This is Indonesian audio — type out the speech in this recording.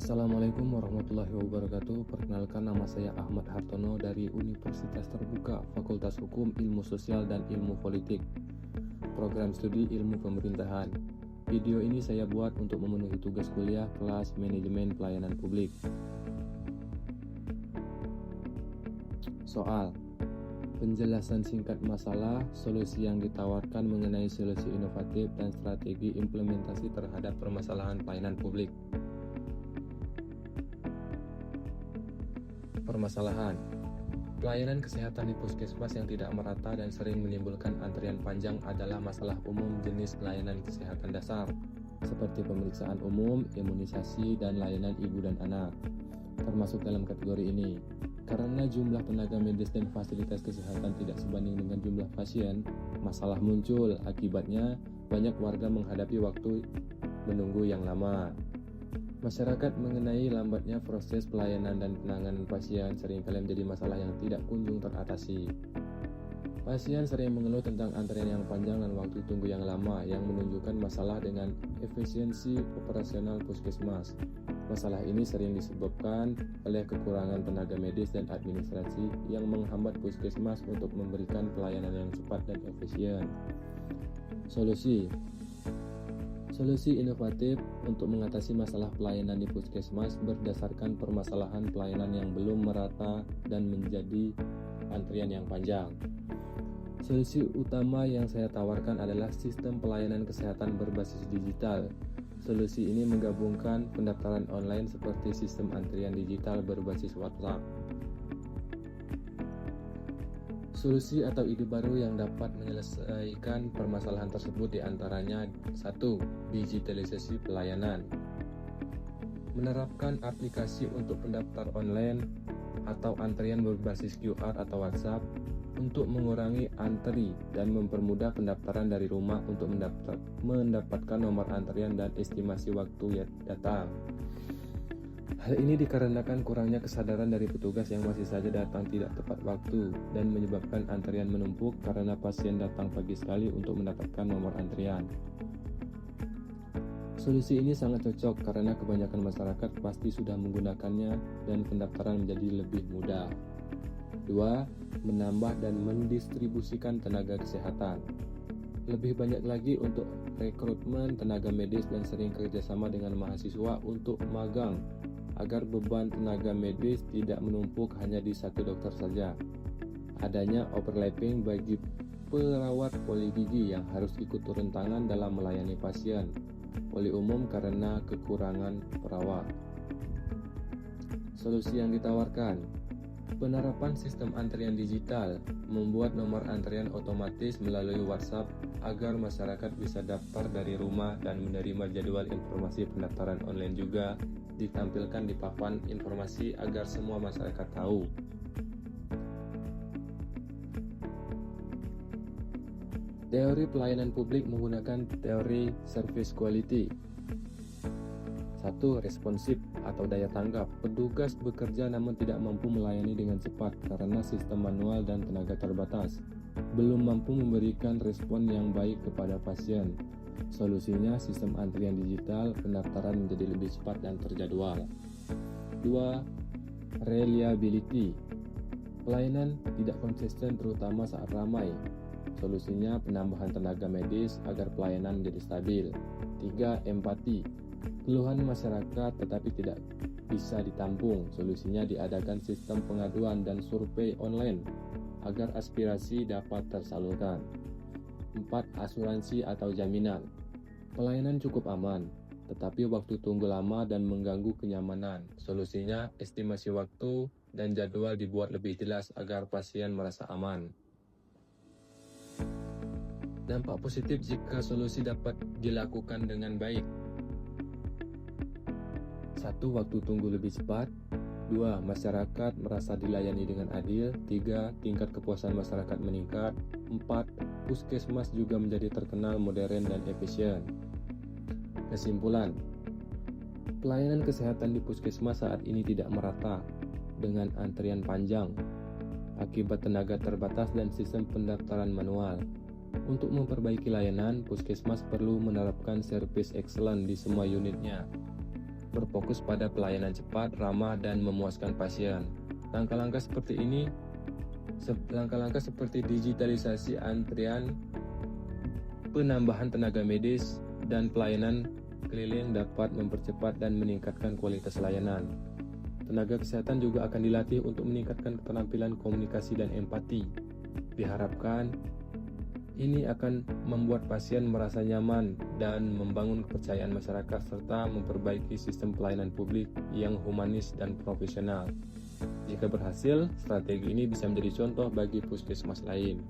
Assalamualaikum warahmatullahi wabarakatuh. Perkenalkan, nama saya Ahmad Hartono dari Universitas Terbuka Fakultas Hukum, Ilmu Sosial dan Ilmu Politik, Program Studi Ilmu Pemerintahan. Video ini saya buat untuk memenuhi tugas kuliah kelas Manajemen Pelayanan Publik. Soal penjelasan singkat masalah, solusi yang ditawarkan mengenai solusi inovatif dan strategi implementasi terhadap permasalahan pelayanan publik. Permasalahan pelayanan kesehatan di puskesmas yang tidak merata dan sering menimbulkan antrian panjang adalah masalah umum jenis layanan kesehatan dasar, seperti pemeriksaan umum, imunisasi, dan layanan ibu dan anak, termasuk dalam kategori ini. Karena jumlah tenaga medis dan fasilitas kesehatan tidak sebanding dengan jumlah pasien, masalah muncul. Akibatnya, banyak warga menghadapi waktu menunggu yang lama. Masyarakat mengenai lambatnya proses pelayanan dan penanganan pasien seringkali menjadi masalah yang tidak kunjung teratasi. Pasien sering mengeluh tentang antrian yang panjang dan waktu tunggu yang lama yang menunjukkan masalah dengan efisiensi operasional puskesmas. Masalah ini sering disebabkan oleh kekurangan tenaga medis dan administrasi yang menghambat puskesmas untuk memberikan pelayanan yang cepat dan efisien. Solusi inovatif untuk mengatasi masalah pelayanan di puskesmas berdasarkan permasalahan pelayanan yang belum merata dan menjadi antrian yang panjang. Solusi utama yang saya tawarkan adalah sistem pelayanan kesehatan berbasis digital. Solusi ini menggabungkan pendaftaran online seperti sistem antrian digital berbasis WhatsApp. Solusi atau ide baru yang dapat menyelesaikan permasalahan tersebut diantaranya 1. Digitalisasi pelayanan. Menerapkan aplikasi untuk pendaftar online atau antrian berbasis QR atau WhatsApp untuk mengurangi antri dan mempermudah pendaftaran dari rumah untuk mendapatkan nomor antrian dan estimasi waktu datang. Hal ini dikarenakan kurangnya kesadaran dari petugas yang masih saja datang tidak tepat waktu dan menyebabkan antrian menumpuk karena pasien datang pagi sekali untuk mendapatkan nomor antrian. Solusi ini sangat cocok karena kebanyakan masyarakat pasti sudah menggunakannya dan pendaftaran menjadi lebih mudah. 2. Menambah dan mendistribusikan tenaga kesehatan. Lebih banyak lagi untuk rekrutmen tenaga medis dan sering kerjasama dengan mahasiswa untuk magang agar beban tenaga medis tidak menumpuk hanya di satu dokter saja. Adanya overlapping bagi perawat poli gigi yang harus ikut turun tangan dalam melayani pasien poli umum karena kekurangan perawat. Solusi yang ditawarkan: penerapan sistem antrian digital, membuat nomor antrian otomatis melalui WhatsApp agar masyarakat bisa daftar dari rumah dan menerima jadwal informasi pendaftaran online juga ditampilkan di papan informasi agar semua masyarakat tahu. Teori pelayanan publik menggunakan teori service quality. 1. Responsif atau daya tanggap. Petugas bekerja namun tidak mampu melayani dengan cepat karena sistem manual dan tenaga terbatas. Belum mampu memberikan respon yang baik kepada pasien. Solusinya sistem antrian digital, pendaftaran menjadi lebih cepat dan terjadwal. 2. Reliability. Pelayanan tidak konsisten terutama saat ramai. Solusinya penambahan tenaga medis agar pelayanan menjadi stabil. 3. Empati. Keluhan masyarakat tetapi tidak bisa ditampung. Solusinya diadakan sistem pengaduan dan survei online agar aspirasi dapat tersalurkan. 4. Asuransi atau jaminan. Pelayanan cukup aman, tetapi waktu tunggu lama dan mengganggu kenyamanan. Solusinya estimasi waktu dan jadwal dibuat lebih jelas agar pasien merasa aman. Dampak positif jika solusi dapat dilakukan dengan baik. 1. Waktu tunggu lebih cepat. 2. Masyarakat merasa dilayani dengan adil. 3. Tingkat kepuasan masyarakat meningkat. 4. Puskesmas juga menjadi terkenal modern dan efisien. Kesimpulan: pelayanan kesehatan di puskesmas saat ini tidak merata dengan antrian panjang akibat tenaga terbatas dan sistem pendaftaran manual. Untuk memperbaiki layanan, puskesmas perlu menerapkan service excellence di semua unitnya. berfokus pada pelayanan cepat, ramah, dan memuaskan pasien. Langkah-langkah seperti digitalisasi antrian, penambahan tenaga medis, dan pelayanan keliling dapat mempercepat dan meningkatkan kualitas layanan. Tenaga kesehatan juga akan dilatih untuk meningkatkan keterampilan komunikasi dan empati. Diharapkan ini akan membuat pasien merasa nyaman dan membangun kepercayaan masyarakat serta memperbaiki sistem pelayanan publik yang humanis dan profesional. Jika berhasil, strategi ini bisa menjadi contoh bagi puskesmas lain.